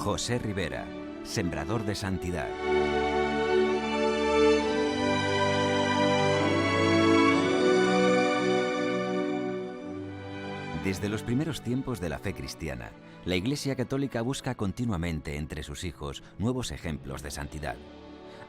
José Rivera, sembrador de santidad. Desde los primeros tiempos de la fe cristiana, la Iglesia Católica busca continuamente entre sus hijos nuevos ejemplos de santidad.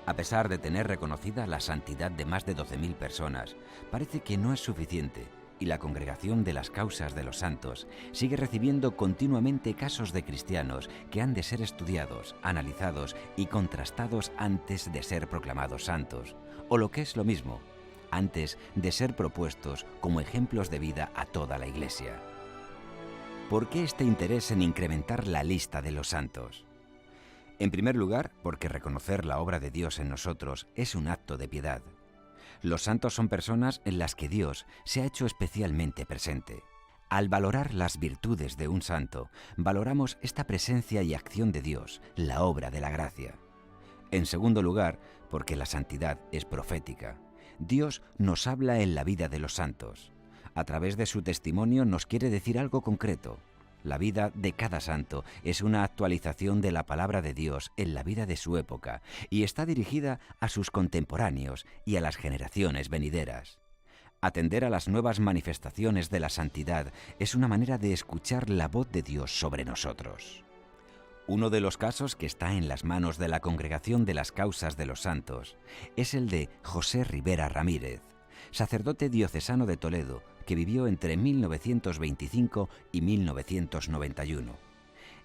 A pesar de tener reconocida la santidad de más de 12.000 personas, parece que no es suficiente y la Congregación de las Causas de los Santos sigue recibiendo continuamente casos de cristianos que han de ser estudiados, analizados y contrastados antes de ser proclamados santos, o lo que es lo mismo, antes de ser propuestos como ejemplos de vida a toda la Iglesia. ¿Por qué este interés en incrementar la lista de los santos? En primer lugar, porque reconocer la obra de Dios en nosotros es un acto de piedad. Los santos son personas en las que Dios se ha hecho especialmente presente. Al valorar las virtudes de un santo, valoramos esta presencia y acción de Dios, la obra de la gracia. En segundo lugar, porque la santidad es profética. Dios nos habla en la vida de los santos. A través de su testimonio nos quiere decir algo concreto. La vida de cada santo es una actualización de la palabra de Dios en la vida de su época y está dirigida a sus contemporáneos y a las generaciones venideras. Atender a las nuevas manifestaciones de la santidad es una manera de escuchar la voz de Dios sobre nosotros. Uno de los casos que está en las manos de la Congregación de las Causas de los Santos es el de José Rivera Ramírez, sacerdote diocesano de Toledo, que vivió entre 1925 y 1991.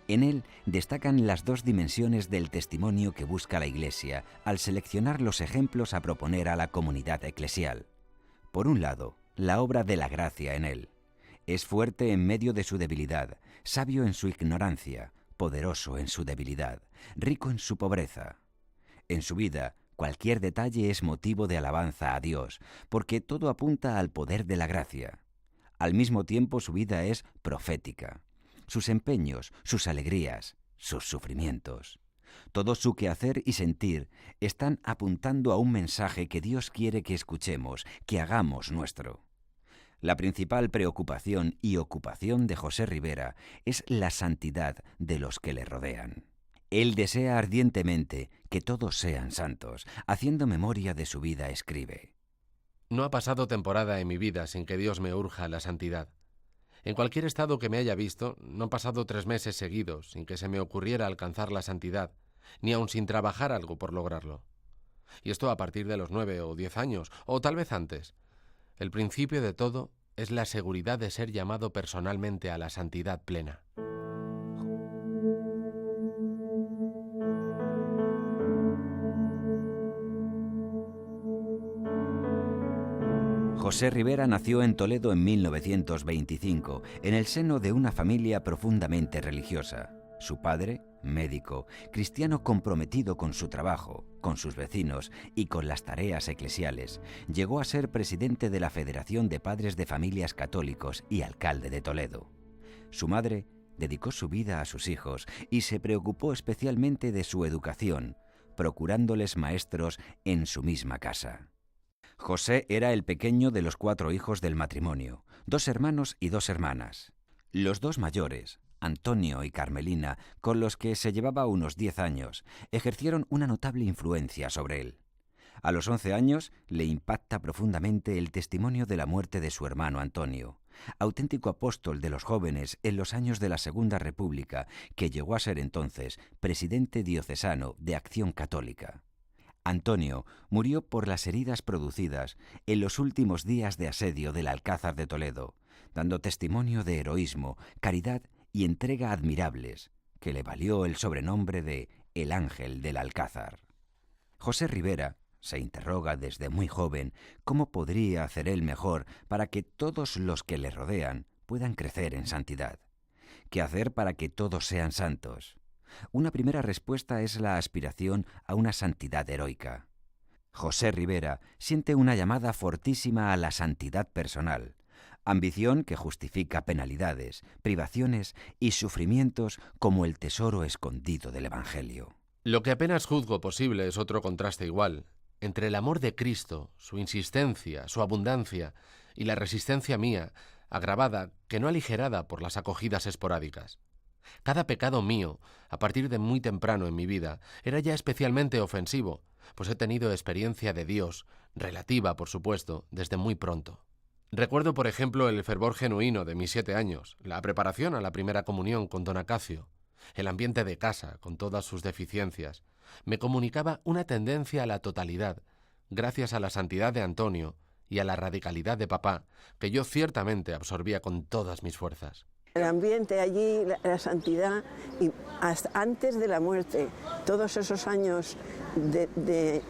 En él destacan las dos dimensiones del testimonio que busca la Iglesia al seleccionar los ejemplos a proponer a la comunidad eclesial. Por un lado, la obra de la gracia en él. Es fuerte en medio de su debilidad, sabio en su ignorancia, poderoso en su debilidad, rico en su pobreza. En su vida, cualquier detalle es motivo de alabanza a Dios, porque todo apunta al poder de la gracia. Al mismo tiempo, su vida es profética. Sus empeños, sus alegrías, sus sufrimientos. Todo su quehacer y sentir están apuntando a un mensaje que Dios quiere que escuchemos, que hagamos nuestro. La principal preocupación y ocupación de José Rivera es la santidad de los que le rodean. Él desea ardientemente que todos sean santos. Haciendo memoria de su vida, escribe: No ha pasado temporada en mi vida sin que Dios me urja a la santidad. En cualquier estado que me haya visto, no han pasado 3 meses seguidos sin que se me ocurriera alcanzar la santidad, ni aun sin trabajar algo por lograrlo. Y esto a partir de los 9 o 10 años, o tal vez antes. El principio de todo es la seguridad de ser llamado personalmente a la santidad plena. José Rivera nació en Toledo en 1925, en el seno de una familia profundamente religiosa. Su padre, médico, cristiano comprometido con su trabajo, con sus vecinos y con las tareas eclesiales, llegó a ser presidente de la Federación de Padres de Familias Católicos y alcalde de Toledo. Su madre dedicó su vida a sus hijos y se preocupó especialmente de su educación, procurándoles maestros en su misma casa. José era el pequeño de los 4 hijos del matrimonio, 2 hermanos y 2 hermanas. Los 2 mayores, Antonio y Carmelina, con los que se llevaba unos 10 años, ejercieron una notable influencia sobre él. A los 11 años le impacta profundamente el testimonio de la muerte de su hermano Antonio, auténtico apóstol de los jóvenes en los años de la Segunda República, que llegó a ser entonces presidente diocesano de Acción Católica. Antonio murió por las heridas producidas en los últimos días de asedio del Alcázar de Toledo, dando testimonio de heroísmo, caridad y entrega admirables, que le valió el sobrenombre de El Ángel del Alcázar. José Rivera se interroga desde muy joven cómo podría hacer él mejor para que todos los que le rodean puedan crecer en santidad. ¿Qué hacer para que todos sean santos? Una primera respuesta es la aspiración a una santidad heroica. José Rivera siente una llamada fortísima a la santidad personal, ambición que justifica penalidades, privaciones y sufrimientos como el tesoro escondido del Evangelio. Lo que apenas juzgo posible es otro contraste igual, entre el amor de Cristo, su insistencia, su abundancia, y la resistencia mía, agravada, que no aligerada por las acogidas esporádicas. Cada pecado mío, a partir de muy temprano en mi vida, era ya especialmente ofensivo, pues he tenido experiencia de Dios, relativa, por supuesto, desde muy pronto. Recuerdo, por ejemplo, el fervor genuino de mis 7 años, la preparación a la primera comunión con don Acacio, el ambiente de casa, con todas sus deficiencias. Me comunicaba una tendencia a la totalidad, gracias a la santidad de Antonio y a la radicalidad de papá, que yo ciertamente absorbía con todas mis fuerzas. El ambiente allí, la santidad, y hasta antes de la muerte, todos esos años de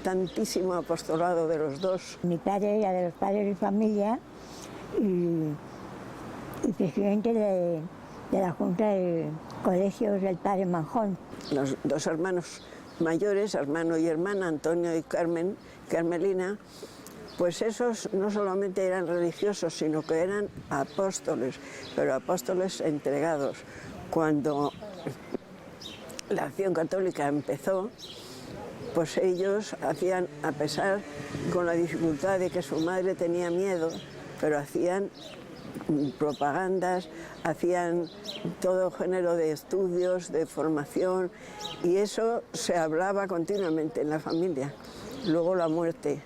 tantísimo apostolado de los dos. Mi padre era de los padres de familia y presidente de la Junta de Colegios del Padre Manjón. Los dos hermanos mayores, hermano y hermana, Antonio y Carmelina, pues esos no solamente eran religiosos, sino que eran apóstoles, pero apóstoles entregados. Cuando la Acción Católica empezó, pues ellos hacían, a pesar con la dificultad de que su madre tenía miedo, pero hacían propagandas, hacían todo género de estudios, de formación, y eso se hablaba continuamente en la familia. Luego la muerte.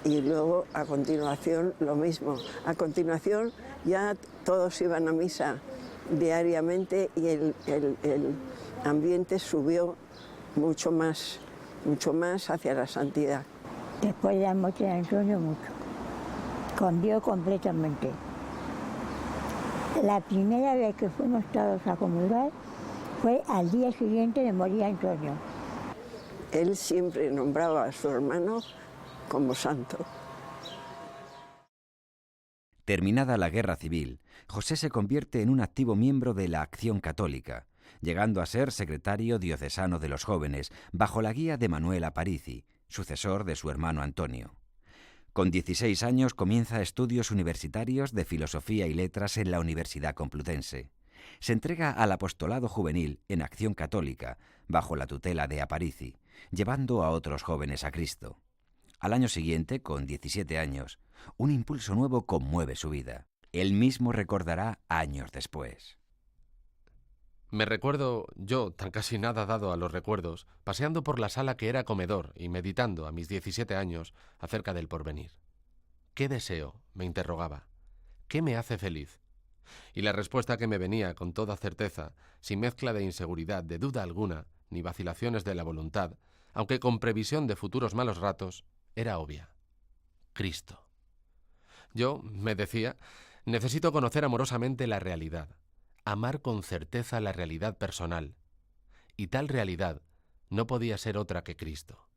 Y luego, a continuación, lo mismo. A continuación, ya todos iban a misa diariamente y el ambiente subió mucho más hacia la santidad. Después de la muerte de Antonio, mucho. Cambió completamente. La primera vez que fuimos todos a comulgar fue al día siguiente de morir Antonio. Él siempre nombraba a su hermano como santo. Terminada la Guerra Civil, José se convierte en un activo miembro de la Acción Católica, llegando a ser secretario diocesano de los jóvenes bajo la guía de Manuel Aparici, sucesor de su hermano Antonio. Con 16 años comienza estudios universitarios de Filosofía y Letras en la Universidad Complutense. Se entrega al apostolado juvenil en Acción Católica, bajo la tutela de Aparici, llevando a otros jóvenes a Cristo. Al año siguiente, con 17 años, un impulso nuevo conmueve su vida. Él mismo recordará años después. Me recuerdo, yo, tan casi nada dado a los recuerdos, paseando por la sala que era comedor y meditando a mis 17 años acerca del porvenir. ¿Qué deseo?, me interrogaba. ¿Qué me hace feliz? Y la respuesta que me venía con toda certeza, sin mezcla de inseguridad, de duda alguna, ni vacilaciones de la voluntad, aunque con previsión de futuros malos ratos, era obvia. Cristo. Yo, me decía, necesito conocer amorosamente la realidad, amar con certeza la realidad personal, y tal realidad no podía ser otra que Cristo,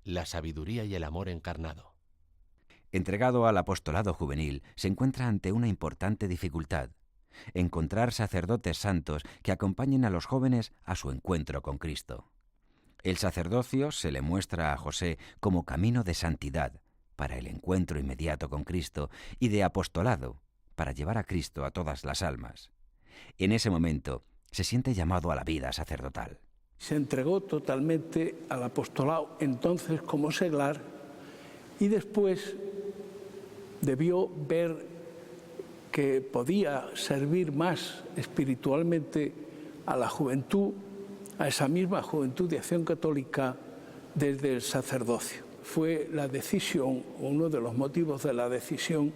la sabiduría y el amor encarnado. Entregado al apostolado juvenil, se encuentra ante una importante dificultad: encontrar sacerdotes santos que acompañen a los jóvenes a su encuentro con Cristo. El sacerdocio se le muestra a José como camino de santidad para el encuentro inmediato con Cristo y de apostolado para llevar a Cristo a todas las almas. En ese momento se siente llamado a la vida sacerdotal. Se entregó totalmente al apostolado, entonces como seglar, y después debió ver que podía servir más espiritualmente a la juventud, a esa misma juventud de Acción Católica, desde el sacerdocio. Fue la decisión, uno de los motivos de la decisión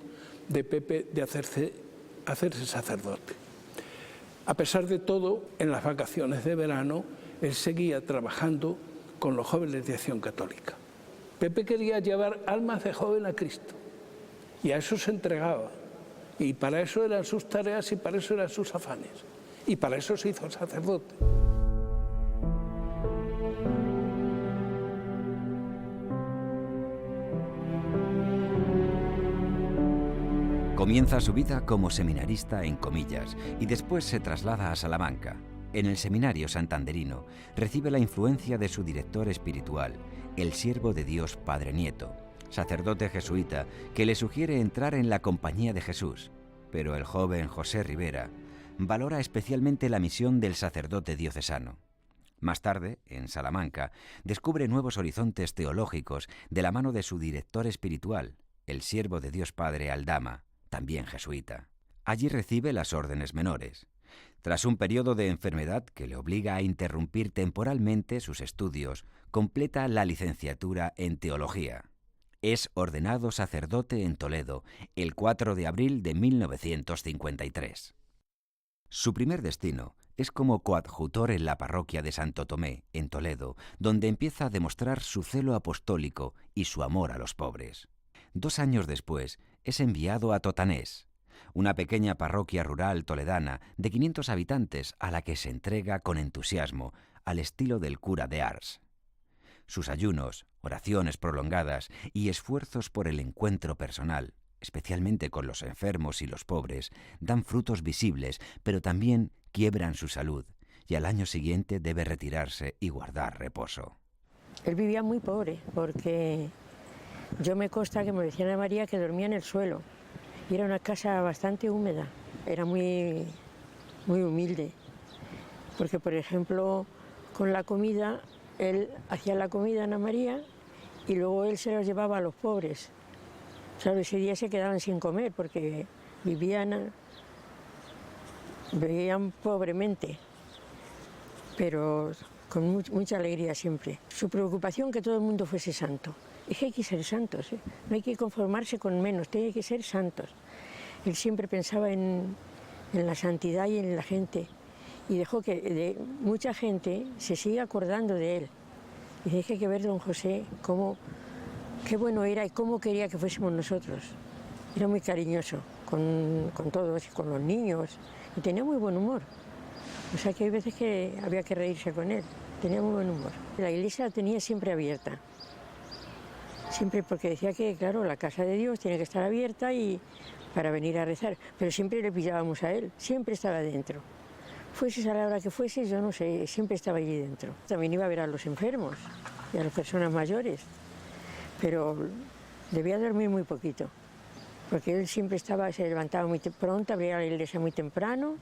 de Pepe de hacerse sacerdote. A pesar de todo, en las vacaciones de verano, él seguía trabajando con los jóvenes de Acción Católica. Pepe quería llevar almas de joven a Cristo y a eso se entregaba. Y para eso eran sus tareas y para eso eran sus afanes. Y para eso se hizo sacerdote. Comienza su vida como seminarista en comillas y después se traslada a Salamanca. En el seminario santanderino recibe la influencia de su director espiritual, el siervo de Dios Padre Nieto, sacerdote jesuita que le sugiere entrar en la Compañía de Jesús, pero el joven José Rivera valora especialmente la misión del sacerdote diocesano. Más tarde, en Salamanca, descubre nuevos horizontes teológicos de la mano de su director espiritual, el siervo de Dios Padre Aldama, también jesuita. Allí recibe las órdenes menores. Tras un periodo de enfermedad que le obliga a interrumpir temporalmente sus estudios, completa la licenciatura en Teología. Es ordenado sacerdote en Toledo el 4 de abril de 1953. Su primer destino es como coadjutor en la parroquia de Santo Tomé, en Toledo, donde empieza a demostrar su celo apostólico y su amor a los pobres. 2 años después es enviado a Totanés, una pequeña parroquia rural toledana de 500 habitantes a la que se entrega con entusiasmo, al estilo del cura de Ars. Sus ayunos, oraciones prolongadas y esfuerzos por el encuentro personal, especialmente con los enfermos y los pobres, dan frutos visibles, pero también quiebran su salud, y al año siguiente debe retirarse y guardar reposo. Él vivía muy pobre, porque yo me consta que me decían a María que dormía en el suelo, y era una casa bastante húmeda, era muy humilde, porque por ejemplo con la comida, él hacía la comida a Ana María y luego él se los llevaba a los pobres. Claro, ese día se quedaban sin comer porque vivían pobremente, pero con mucha alegría siempre. Su preocupación que todo el mundo fuese santo. Es que hay que ser santos, ¿eh? No hay que conformarse con menos, tiene que ser santos. Él siempre pensaba en la santidad y en la gente, y dejó que mucha gente se siga acordando de él. Y dice que hay que ver don José qué bueno era y cómo quería que fuésemos nosotros. Era muy cariñoso con todos y con los niños, y tenía muy buen humor. O sea que hay veces que había que reírse con él, tenía muy buen humor. La iglesia la tenía siempre abierta. Siempre, porque decía que, claro, la casa de Dios tiene que estar abierta y para venir a rezar, pero siempre le pillábamos a él, siempre estaba dentro. Fueses a la hora que fueses, yo no sé, siempre estaba allí dentro. También iba a ver a los enfermos y a las personas mayores, pero debía dormir muy poquito, porque él siempre se levantaba muy pronto, abría la iglesia muy temprano,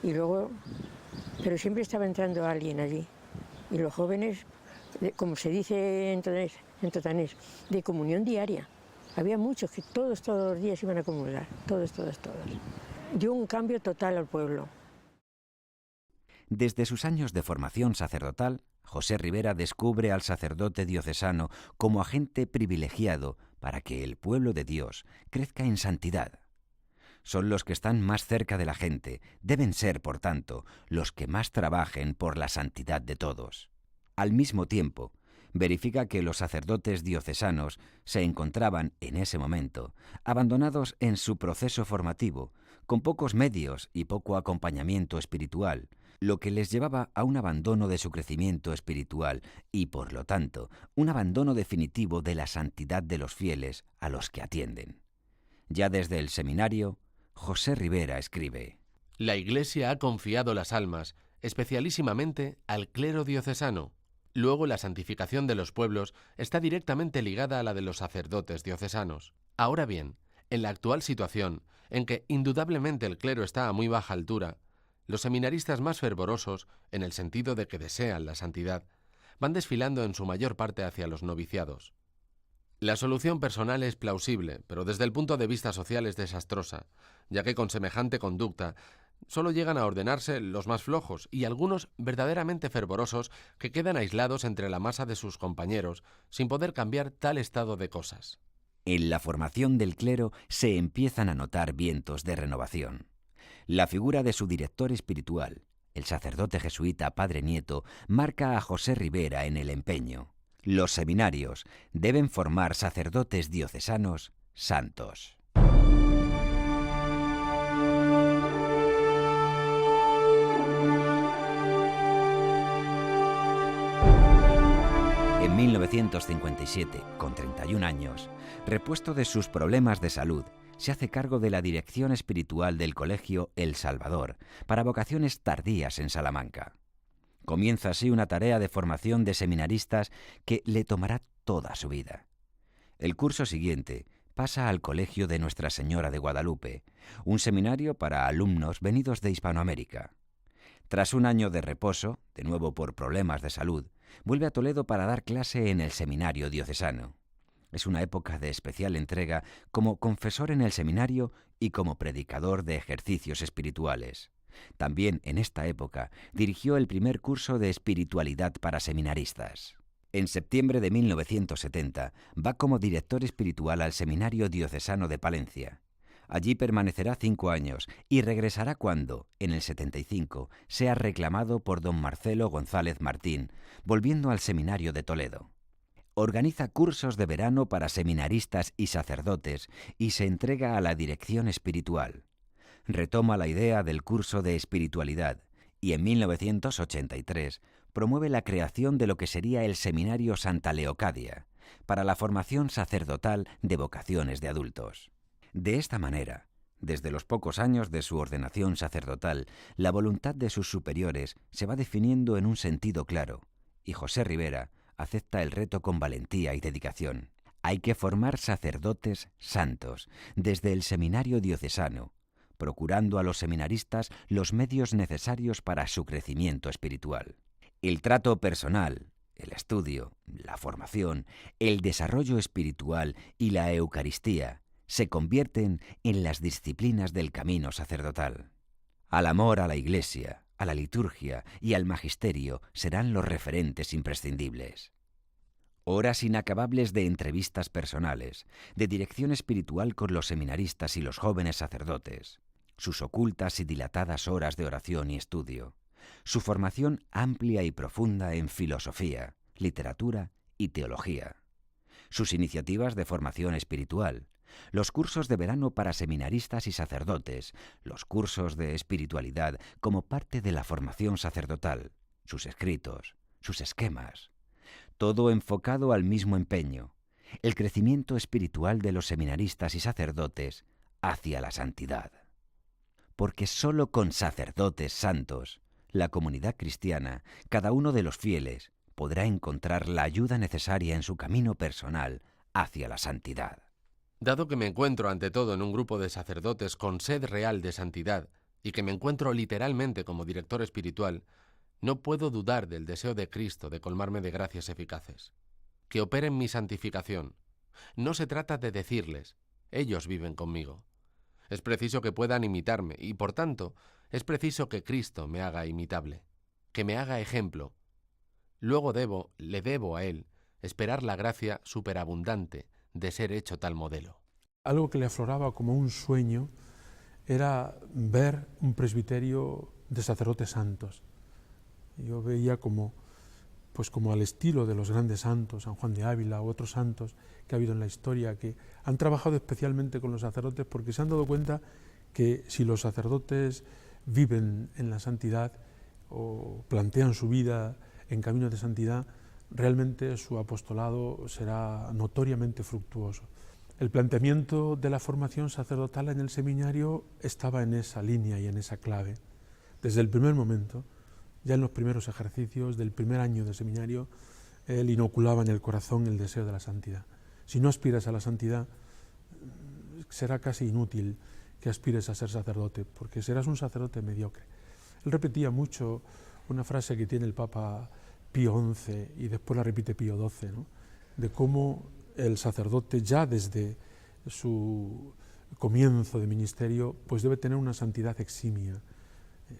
y luego, pero siempre estaba entrando alguien allí. Y los jóvenes, como se dice en Totanés, de comunión diaria. Había muchos que todos los días iban a comulgar, todos. Dio un cambio total al pueblo. Desde sus años de formación sacerdotal, José Ribera descubre al sacerdote diocesano como agente privilegiado para que el pueblo de Dios crezca en santidad. Son los que están más cerca de la gente, deben ser, por tanto, los que más trabajen por la santidad de todos. Al mismo tiempo, verifica que los sacerdotes diocesanos se encontraban, en ese momento, abandonados en su proceso formativo, con pocos medios y poco acompañamiento espiritual, lo que les llevaba a un abandono de su crecimiento espiritual y, por lo tanto, un abandono definitivo de la santidad de los fieles a los que atienden. Ya desde el seminario, José Ribera escribe: La Iglesia ha confiado las almas, especialísimamente al clero diocesano. Luego, la santificación de los pueblos está directamente ligada a la de los sacerdotes diocesanos. Ahora bien, en la actual situación, en que indudablemente el clero está a muy baja altura, los seminaristas más fervorosos, en el sentido de que desean la santidad, van desfilando en su mayor parte hacia los noviciados. La solución personal es plausible, pero desde el punto de vista social es desastrosa, ya que con semejante conducta solo llegan a ordenarse los más flojos y algunos verdaderamente fervorosos que quedan aislados entre la masa de sus compañeros, sin poder cambiar tal estado de cosas. En la formación del clero se empiezan a notar vientos de renovación. La figura de su director espiritual, el sacerdote jesuita Padre Nieto, marca a José Ribera en el empeño. Los seminarios deben formar sacerdotes diocesanos santos. En 1957, con 31 años, repuesto de sus problemas de salud, se hace cargo de la dirección espiritual del colegio El Salvador, para vocaciones tardías en Salamanca. Comienza así una tarea de formación de seminaristas que le tomará toda su vida. El curso siguiente pasa al Colegio de Nuestra Señora de Guadalupe, un seminario para alumnos venidos de Hispanoamérica. Tras un año de reposo, de nuevo por problemas de salud, vuelve a Toledo para dar clase en el seminario diocesano. Es una época de especial entrega como confesor en el seminario y como predicador de ejercicios espirituales. También en esta época dirigió el primer curso de espiritualidad para seminaristas. En septiembre de 1970 va como director espiritual al Seminario Diocesano de Palencia. Allí permanecerá 5 años y regresará cuando, en el 75, sea reclamado por don Marcelo González Martín, volviendo al Seminario de Toledo. Organiza cursos de verano para seminaristas y sacerdotes y se entrega a la dirección espiritual. Retoma la idea del curso de espiritualidad y en 1983 promueve la creación de lo que sería el Seminario Santa Leocadia, para la formación sacerdotal de vocaciones de adultos. De esta manera, desde los pocos años de su ordenación sacerdotal, la voluntad de sus superiores se va definiendo en un sentido claro, y José Ribera acepta el reto con valentía y dedicación. Hay que formar sacerdotes santos desde el seminario diocesano, procurando a los seminaristas los medios necesarios para su crecimiento espiritual. El trato personal, el estudio, la formación, el desarrollo espiritual y la Eucaristía se convierten en las disciplinas del camino sacerdotal. Al amor a la Iglesia, a la liturgia y al magisterio serán los referentes imprescindibles. Horas inacabables de entrevistas personales, de dirección espiritual con los seminaristas y los jóvenes sacerdotes, sus ocultas y dilatadas horas de oración y estudio, su formación amplia y profunda en filosofía, literatura y teología, sus iniciativas de formación espiritual, los cursos de verano para seminaristas y sacerdotes, los cursos de espiritualidad como parte de la formación sacerdotal, sus escritos, sus esquemas, todo enfocado al mismo empeño, el crecimiento espiritual de los seminaristas y sacerdotes hacia la santidad. Porque sólo con sacerdotes santos, la comunidad cristiana, cada uno de los fieles, podrá encontrar la ayuda necesaria en su camino personal hacia la santidad. Dado que me encuentro ante todo en un grupo de sacerdotes con sed real de santidad y que me encuentro literalmente como director espiritual, no puedo dudar del deseo de Cristo de colmarme de gracias eficaces, que operen mi santificación. No se trata de decirles, ellos viven conmigo. Es preciso que puedan imitarme y, por tanto, es preciso que Cristo me haga imitable, que me haga ejemplo. Luego le debo a Él esperar la gracia superabundante de ser hecho tal modelo. Algo que le afloraba como un sueño era ver un presbiterio de sacerdotes santos. Yo veía como al estilo de los grandes santos, San Juan de Ávila u otros santos que ha habido en la historia, que han trabajado especialmente con los sacerdotes porque se han dado cuenta que si los sacerdotes viven en la santidad o plantean su vida en camino de santidad, realmente su apostolado será notoriamente fructuoso. El planteamiento de la formación sacerdotal en el seminario estaba en esa línea y en esa clave. Desde el primer momento, ya en los primeros ejercicios del primer año de seminario, él inoculaba en el corazón el deseo de la santidad. Si no aspiras a la santidad, será casi inútil que aspires a ser sacerdote, porque serás un sacerdote mediocre. Él repetía mucho una frase que tiene el Papa Pío XI y después la repite Pío XII, ¿no? De cómo el sacerdote ya desde su comienzo de ministerio pues debe tener una santidad eximia.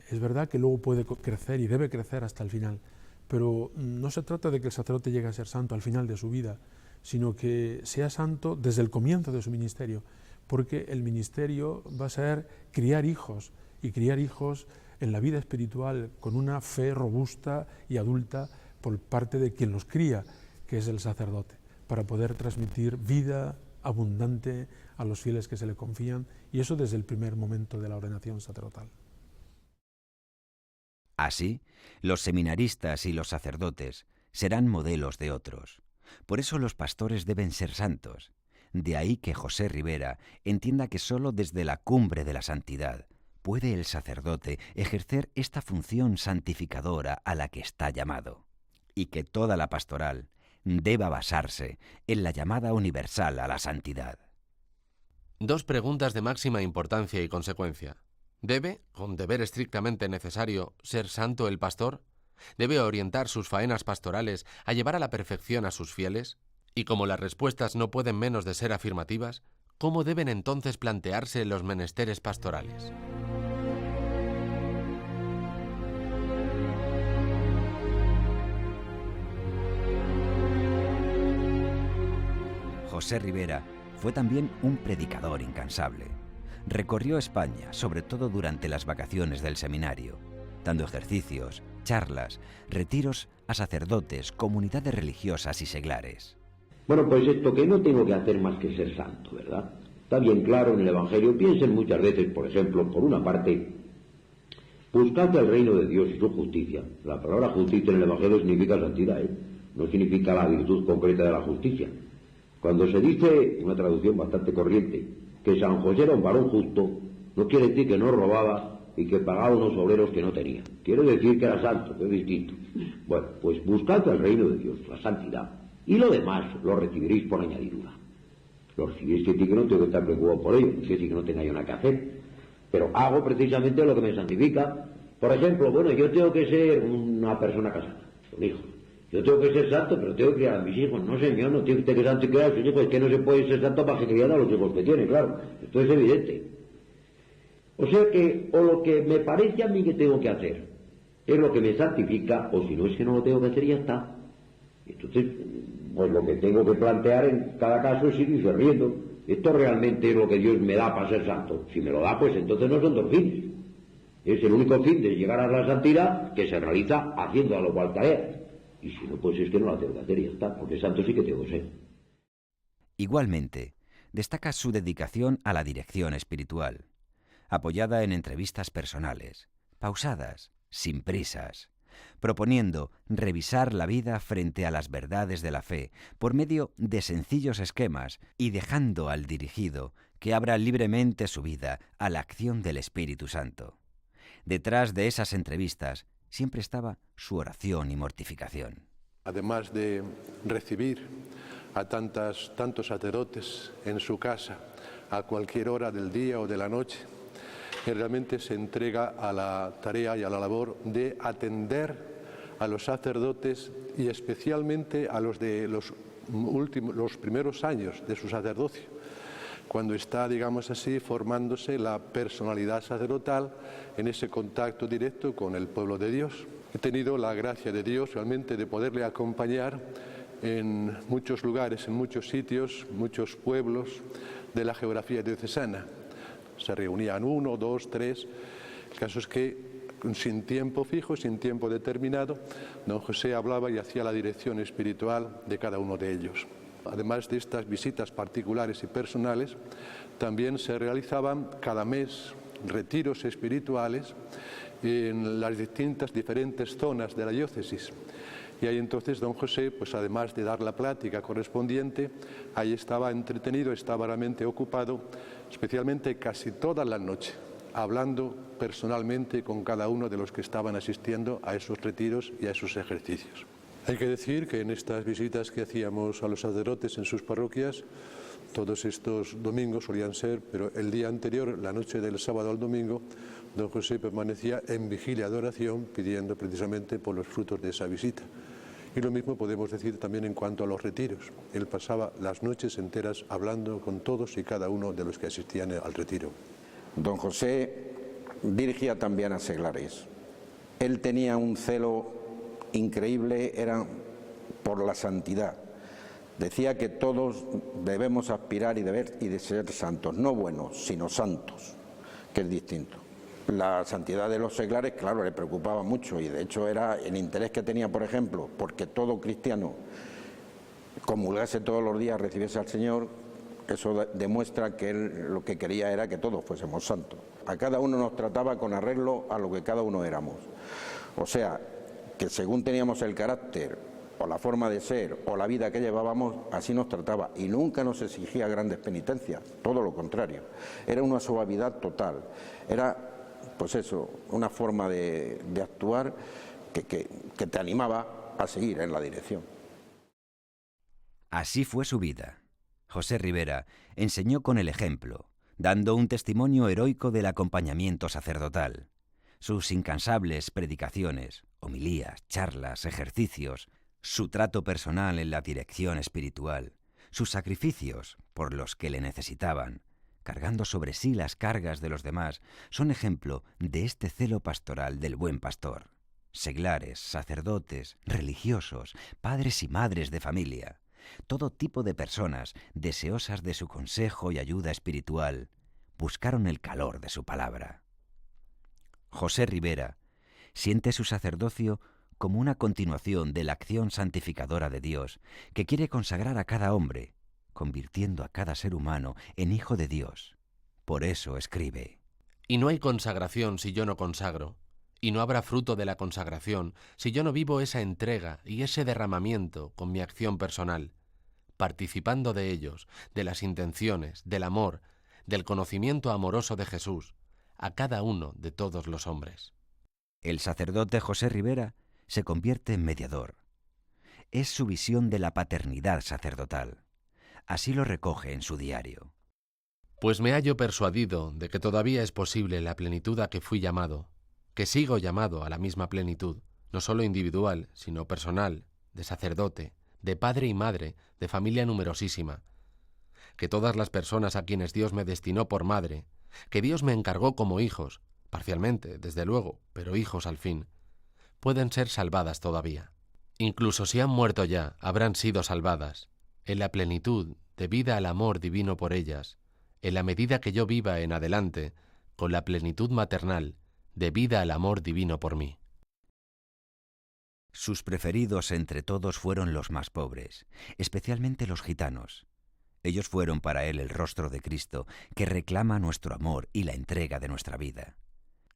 Es verdad que luego puede crecer y debe crecer hasta el final, pero no se trata de que el sacerdote llegue a ser santo al final de su vida, sino que sea santo desde el comienzo de su ministerio, porque el ministerio va a ser criar hijos, y criar hijos en la vida espiritual con una fe robusta y adulta por parte de quien los cría, que es el sacerdote, para poder transmitir vida abundante a los fieles que se le confían, y eso desde el primer momento de la ordenación sacerdotal. Así, los seminaristas y los sacerdotes serán modelos de otros. Por eso los pastores deben ser santos. De ahí que José Ribera entienda que sólo desde la cumbre de la santidad puede el sacerdote ejercer esta función santificadora a la que está llamado, y que toda la pastoral deba basarse en la llamada universal a la santidad. 2 preguntas de máxima importancia y consecuencia. ¿Debe, con deber estrictamente necesario, ser santo el pastor? ¿Debe orientar sus faenas pastorales a llevar a la perfección a sus fieles? Y como las respuestas no pueden menos de ser afirmativas, ¿cómo deben entonces plantearse los menesteres pastorales? José Ribera fue también un predicador incansable. Recorrió España, sobre todo durante las vacaciones del seminario, dando ejercicios, charlas, retiros a sacerdotes, comunidades religiosas y seglares. Bueno, pues esto que no tengo que hacer más que ser santo, ¿verdad? Está bien claro en el Evangelio. Piensen muchas veces, por ejemplo, por una parte, buscad el reino de Dios y su justicia. La palabra justicia en el Evangelio significa santidad, no significa la virtud concreta de la justicia. Cuando se dice, una traducción bastante corriente, que San José era un varón justo, no quiere decir que no robaba y que pagaba unos obreros que no tenía. Quiere decir que era santo, que es distinto. Bueno, pues buscad el reino de Dios, la santidad, y lo demás lo recibiréis por añadidura. Lo recibiréis, que no tengo que estar preocupado por ello, no quiere decir que no tenga yo nada que hacer, pero hago precisamente lo que me santifica. Por ejemplo, bueno, yo tengo que ser una persona casada, un hijo. Yo tengo que ser santo, pero tengo que criar a mis hijos. No, señor, no tiene que ser santo y criar a sus hijos. Es que no se puede ser santo para que criar a los hijos que tiene, claro. Esto es evidente. O sea que, o lo que me parece a mí que tengo que hacer es lo que me santifica, o si no es que no lo tengo que hacer y ya está. Entonces, pues lo que tengo que plantear en cada caso es ir discerniendo. Esto realmente es lo que Dios me da para ser santo. Si me lo da, pues entonces no son dos fines. Es el único fin de llegar a la santidad que se realiza haciendo a lo cual tarea. Y si no, pues es que no la tengo que hacer y ya está, porque santo sí que tengo que ser. Igualmente, destaca su dedicación a la dirección espiritual, apoyada en entrevistas personales, pausadas, sin prisas, proponiendo revisar la vida frente a las verdades de la fe por medio de sencillos esquemas y dejando al dirigido que abra libremente su vida a la acción del Espíritu Santo. Detrás de esas entrevistas siempre estaba su oración y mortificación. Además de recibir a tantos sacerdotes en su casa a cualquier hora del día o de la noche, él realmente se entrega a la tarea y a la labor de atender a los sacerdotes y especialmente a los de los primeros años de su sacerdocio, cuando está, digamos así, formándose la personalidad sacerdotal en ese contacto directo con el pueblo de Dios. He tenido la gracia de Dios realmente de poderle acompañar en muchos lugares, en muchos sitios, muchos pueblos de la geografía diocesana. Se reunían 1, 2, 3. El caso es que sin tiempo fijo, sin tiempo determinado, don José hablaba y hacía la dirección espiritual de cada uno de ellos. Además de estas visitas particulares y personales, también se realizaban cada mes retiros espirituales en las diferentes zonas de la diócesis. Y ahí entonces don José, pues además de dar la plática correspondiente, ahí estaba entretenido, estaba realmente ocupado, especialmente casi toda la noche, hablando personalmente con cada uno de los que estaban asistiendo a esos retiros y a esos ejercicios. Hay que decir que en estas visitas que hacíamos a los sacerdotes en sus parroquias, todos estos domingos solían ser, pero el día anterior, la noche del sábado al domingo, don José permanecía en vigilia de oración pidiendo precisamente por los frutos de esa visita. Y lo mismo podemos decir también en cuanto a los retiros. Él pasaba las noches enteras hablando con todos y cada uno de los que asistían al retiro. Don José dirigía también a seglares. Él tenía un celo increíble, era por la santidad. Decía que todos debemos aspirar y de ser santos, no buenos, sino santos, que es distinto. La santidad de los seglares, claro, le preocupaba mucho y de hecho era el interés que tenía, por ejemplo, porque todo cristiano comulgase todos los días, recibiese al Señor. Eso demuestra que él lo que quería era que todos fuésemos santos. A cada uno nos trataba con arreglo a lo que cada uno éramos. O sea, que según teníamos el carácter o la forma de ser o la vida que llevábamos, así nos trataba y nunca nos exigía grandes penitencias, todo lo contrario. Era una suavidad total, era, pues eso, una forma de actuar que te animaba a seguir en la dirección. Así fue su vida. José Ribera enseñó con el ejemplo, dando un testimonio heroico del acompañamiento sacerdotal. Sus incansables predicaciones, homilías, charlas, ejercicios, su trato personal en la dirección espiritual, sus sacrificios por los que le necesitaban, cargando sobre sí las cargas de los demás, son ejemplo de este celo pastoral del buen pastor. Seglares, sacerdotes, religiosos, padres y madres de familia, todo tipo de personas, deseosas de su consejo y ayuda espiritual, buscaron el calor de su palabra. José Ribera siente su sacerdocio como una continuación de la acción santificadora de Dios, que quiere consagrar a cada hombre, convirtiendo a cada ser humano en hijo de Dios. Por eso escribe: Y no hay consagración si yo no consagro, y no habrá fruto de la consagración si yo no vivo esa entrega y ese derramamiento con mi acción personal, participando de ellos, de las intenciones, del amor, del conocimiento amoroso de Jesús, a cada uno de todos los hombres. El sacerdote José Ribera se convierte en mediador. Es su visión de la paternidad sacerdotal. Así lo recoge en su diario. Pues me hallo persuadido de que todavía es posible la plenitud a que fui llamado, que sigo llamado a la misma plenitud, no solo individual, sino personal, de sacerdote, de padre y madre, de familia numerosísima, que todas las personas a quienes Dios me destinó por madre, que Dios me encargó como hijos, parcialmente, desde luego, pero hijos al fin, pueden ser salvadas todavía. Incluso si han muerto ya, habrán sido salvadas, en la plenitud, debida al amor divino por ellas, en la medida que yo viva en adelante, con la plenitud maternal, debida al amor divino por mí. Sus preferidos entre todos fueron los más pobres, especialmente los gitanos. Ellos fueron para él el rostro de Cristo, que reclama nuestro amor y la entrega de nuestra vida.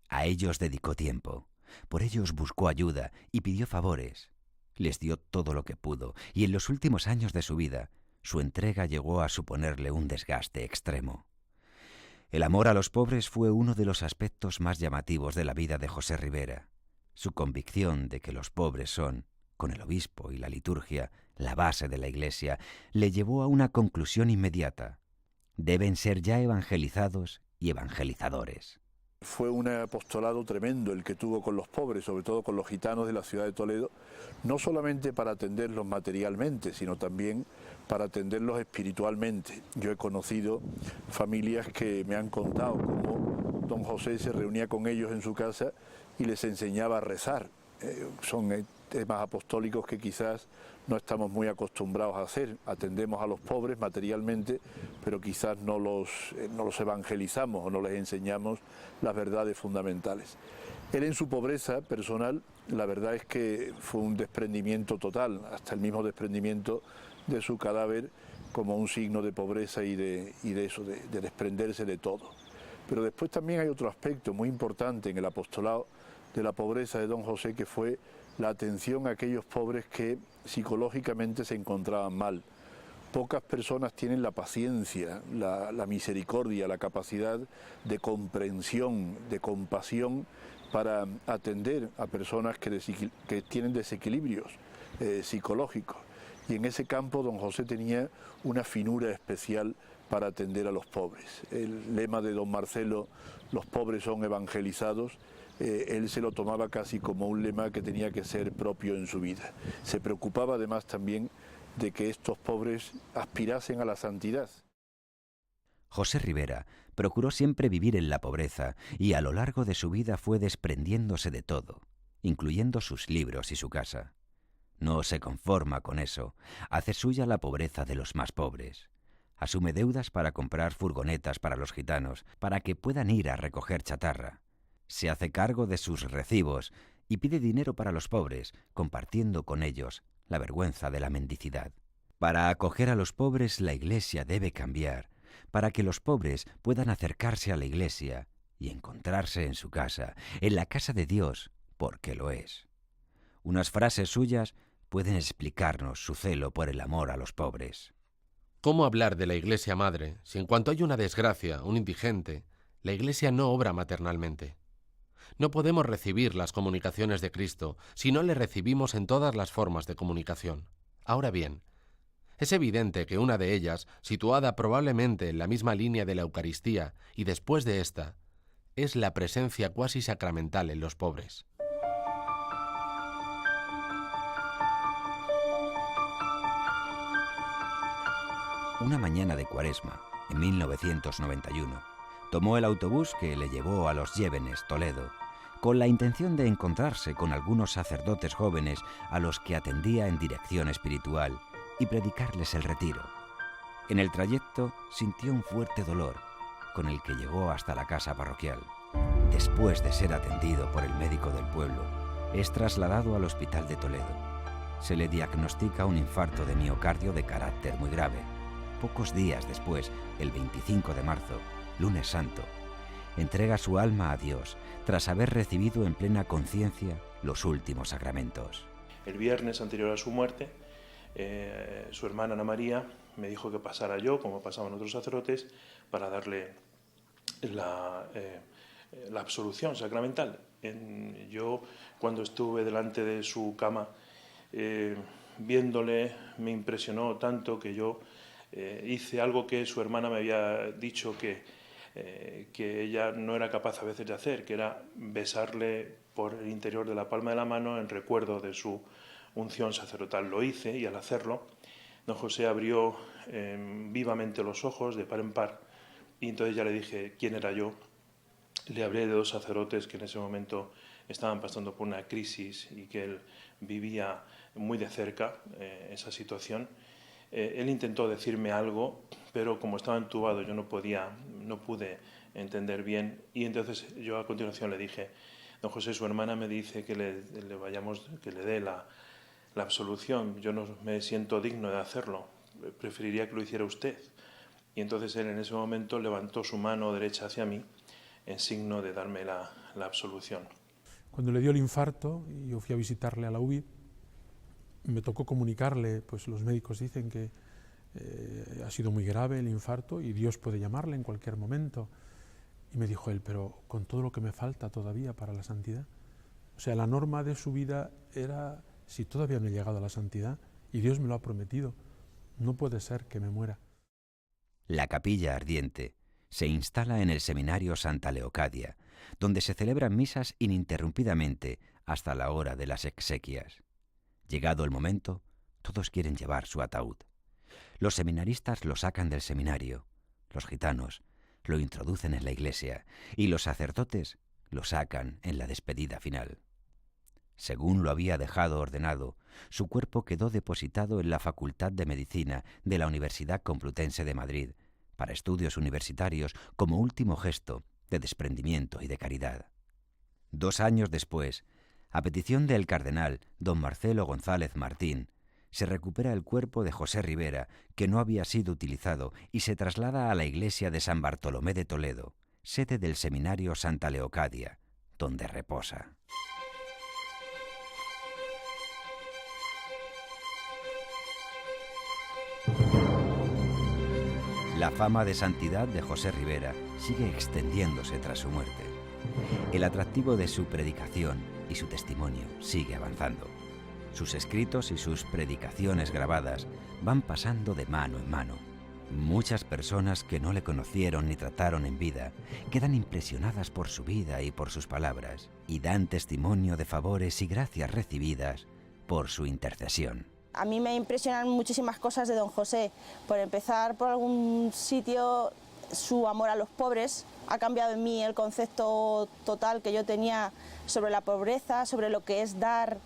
A ellos dedicó tiempo, por ellos buscó ayuda y pidió favores. Les dio todo lo que pudo, y en los últimos años de su vida, su entrega llegó a suponerle un desgaste extremo. El amor a los pobres fue uno de los aspectos más llamativos de la vida de José Ribera. Su convicción de que los pobres son, con el obispo y la liturgia, la base de la Iglesia, le llevó a una conclusión inmediata: deben ser ya evangelizados y evangelizadores. Fue un apostolado tremendo el que tuvo con los pobres, sobre todo con los gitanos de la ciudad de Toledo, no solamente para atenderlos materialmente, sino también para atenderlos espiritualmente. Yo he conocido familias que me han contado cómo don José se reunía con ellos en su casa y les enseñaba a rezar. Son temas apostólicos que quizás no estamos muy acostumbrados a hacer. Atendemos a los pobres materialmente, pero quizás no los evangelizamos o no les enseñamos las verdades fundamentales. Él en su pobreza personal, la verdad es que fue un desprendimiento total, hasta el mismo desprendimiento de su cadáver como un signo de pobreza y de desprenderse de todo. Pero después también hay otro aspecto muy importante en el apostolado de la pobreza de don José, que fue la atención a aquellos pobres que psicológicamente se encontraban mal. Pocas personas tienen la paciencia, la misericordia, la capacidad de comprensión, de compasión para atender a personas que tienen desequilibrios psicológicos. Y en ese campo don José tenía una finura especial para atender a los pobres. El lema de don Marcelo, los pobres son evangelizados, él se lo tomaba casi como un lema que tenía que ser propio en su vida. Se preocupaba además también de que estos pobres aspirasen a la santidad. José Ribera procuró siempre vivir en la pobreza y a lo largo de su vida fue desprendiéndose de todo, incluyendo sus libros y su casa. No se conforma con eso, hace suya la pobreza de los más pobres. Asume deudas para comprar furgonetas para los gitanos, para que puedan ir a recoger chatarra. Se hace cargo de sus recibos y pide dinero para los pobres, compartiendo con ellos la vergüenza de la mendicidad. Para acoger a los pobres la Iglesia debe cambiar, para que los pobres puedan acercarse a la Iglesia y encontrarse en su casa, en la casa de Dios, porque lo es. Unas frases suyas pueden explicarnos su celo por el amor a los pobres. ¿Cómo hablar de la Iglesia Madre si en cuanto hay una desgracia, un indigente, la Iglesia no obra maternalmente? No podemos recibir las comunicaciones de Cristo si no le recibimos en todas las formas de comunicación. Ahora bien, es evidente que una de ellas, situada probablemente en la misma línea de la Eucaristía y después de esta, es la presencia cuasi sacramental en los pobres. Una mañana de Cuaresma, en 1991, tomó el autobús que le llevó a Los Llévenes, Toledo, con la intención de encontrarse con algunos sacerdotes jóvenes a los que atendía en dirección espiritual y predicarles el retiro. En el trayecto sintió un fuerte dolor, con el que llegó hasta la casa parroquial. Después de ser atendido por el médico del pueblo, es trasladado al hospital de Toledo. Se le diagnostica un infarto de miocardio de carácter muy grave. Pocos días después, el 25 de marzo, lunes santo, entrega su alma a Dios tras haber recibido en plena conciencia los últimos sacramentos. El viernes anterior a su muerte, su hermana Ana María me dijo que pasara yo, como pasaban otros sacerdotes, para darle la absolución sacramental. Yo, cuando estuve delante de su cama, viéndole, me impresionó tanto que yo hice algo que su hermana me había dicho que ella no era capaz a veces de hacer, que era besarle por el interior de la palma de la mano en recuerdo de su unción sacerdotal. Lo hice y al hacerlo, don José abrió vivamente los ojos de par en par y entonces ya le dije quién era yo. Le hablé de dos sacerdotes que en ese momento estaban pasando por una crisis y que él vivía muy de cerca esa situación. Él intentó decirme algo, pero como estaba entubado yo no pude entender bien y entonces yo a continuación le dije: don José, su hermana me dice que le dé la absolución, yo no me siento digno de hacerlo, preferiría que lo hiciera usted. Y entonces él en ese momento levantó su mano derecha hacia mí en signo de darme la absolución. Cuando le dio el infarto y yo fui a visitarle a la UBI, me tocó comunicarle, pues los médicos dicen que ha sido muy grave el infarto y Dios puede llamarle en cualquier momento. Y me dijo él: pero con todo lo que me falta todavía para la santidad. O sea, la norma de su vida era: si todavía no he llegado a la santidad y Dios me lo ha prometido, no puede ser que me muera. La capilla ardiente se instala en el seminario Santa Leocadia, donde se celebran misas ininterrumpidamente hasta la hora de las exequias. Llegado el momento, todos quieren llevar su ataúd. Los seminaristas lo sacan del seminario, los gitanos lo introducen en la iglesia y los sacerdotes lo sacan en la despedida final. Según lo había dejado ordenado, su cuerpo quedó depositado en la Facultad de Medicina de la Universidad Complutense de Madrid para estudios universitarios como último gesto de desprendimiento y de caridad. 2 años después, a petición del cardenal don Marcelo González Martín, se recupera el cuerpo de José Ribera, que no había sido utilizado, y se traslada a la iglesia de San Bartolomé de Toledo, sede del seminario Santa Leocadia, donde reposa. La fama de santidad de José Ribera sigue extendiéndose tras su muerte. El atractivo de su predicación y su testimonio sigue avanzando. Sus escritos y sus predicaciones grabadas van pasando de mano en mano. Muchas personas que no le conocieron ni trataron en vida quedan impresionadas por su vida y por sus palabras y dan testimonio de favores y gracias recibidas por su intercesión. A mí me impresionan muchísimas cosas de don José. Por empezar, por algún sitio, su amor a los pobres ha cambiado en mí el concepto total que yo tenía sobre la pobreza, sobre lo que es dar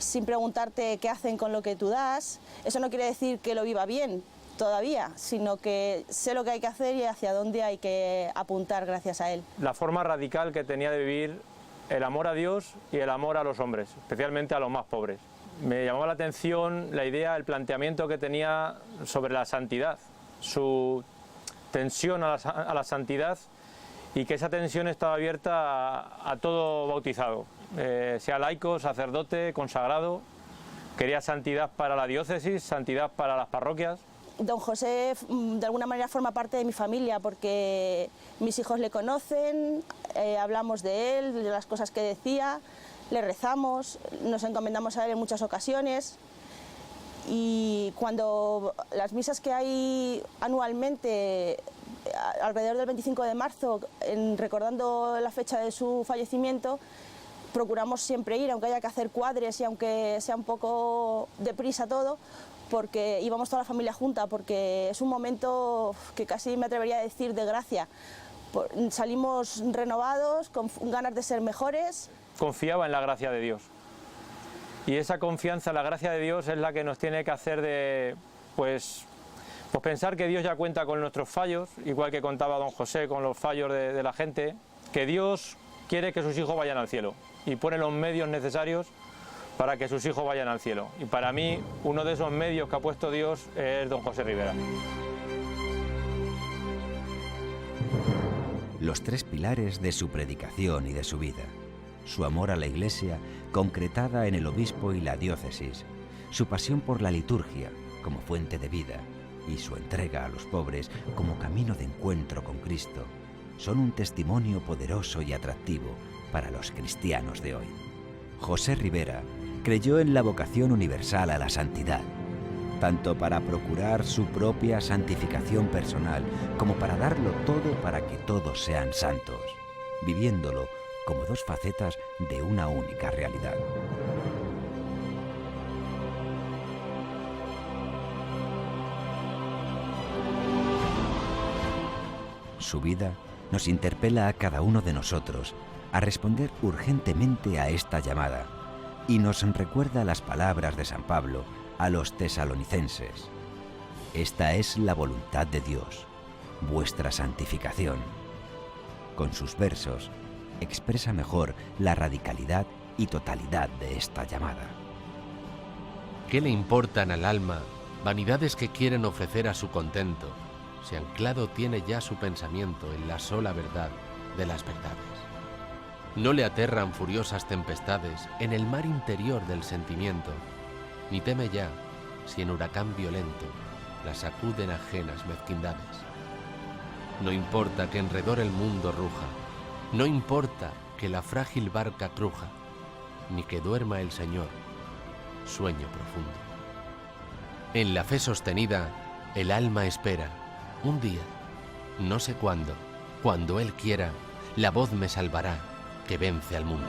sin preguntarte qué hacen con lo que tú das. Eso no quiere decir que lo viva bien todavía, sino que sé lo que hay que hacer y hacia dónde hay que apuntar gracias a él. La forma radical que tenía de vivir el amor a Dios y el amor a los hombres, especialmente a los más pobres. Me llamaba la atención la idea, el planteamiento que tenía sobre la santidad, su tensión a la santidad y que esa tensión estaba abierta a todo bautizado, sea laico, sacerdote, consagrado. Quería santidad para la diócesis, santidad para las parroquias. Don José de alguna manera forma parte de mi familia porque mis hijos le conocen, hablamos de él, de las cosas que decía, le rezamos, nos encomendamos a él en muchas ocasiones y cuando las misas que hay anualmente alrededor del 25 de marzo, recordando la fecha de su fallecimiento, procuramos siempre ir, aunque haya que hacer cuadres y aunque sea un poco deprisa todo, porque íbamos toda la familia junta, porque es un momento que casi me atrevería a decir de gracia. Salimos renovados, con ganas de ser mejores. Confiaba en la gracia de Dios. Y esa confianza en la gracia de Dios es la que nos tiene que hacer de, pues pensar que Dios ya cuenta con nuestros fallos, igual que contaba don José con los fallos de la gente, que Dios quiere que sus hijos vayan al cielo y pone los medios necesarios para que sus hijos vayan al cielo. Y para mí, uno de esos medios que ha puesto Dios es don José Ribera. Los tres pilares de su predicación y de su vida: su amor a la Iglesia, concretada en el obispo y la diócesis; su pasión por la liturgia, como fuente de vida; y su entrega a los pobres como camino de encuentro con Cristo, son un testimonio poderoso y atractivo para los cristianos de hoy. José Ribera creyó en la vocación universal a la santidad, tanto para procurar su propia santificación personal como para darlo todo para que todos sean santos, viviéndolo como dos facetas de una única realidad. Su vida nos interpela a cada uno de nosotros a responder urgentemente a esta llamada y nos recuerda las palabras de San Pablo a los tesalonicenses: esta es la voluntad de Dios, vuestra santificación. Con sus versos expresa mejor la radicalidad y totalidad de esta llamada. ¿Qué le importan al alma vanidades que quieren ofrecer a su contento, si anclado tiene ya su pensamiento en la sola verdad de las verdades? No le aterran furiosas tempestades en el mar interior del sentimiento, ni teme ya si en huracán violento la sacuden ajenas mezquindades. No importa que en redor el mundo ruja, no importa que la frágil barca cruja, ni que duerma el Señor, sueño profundo. En la fe sostenida, el alma espera. Un día, no sé cuándo, cuando Él quiera, la voz me salvará, que vence al mundo.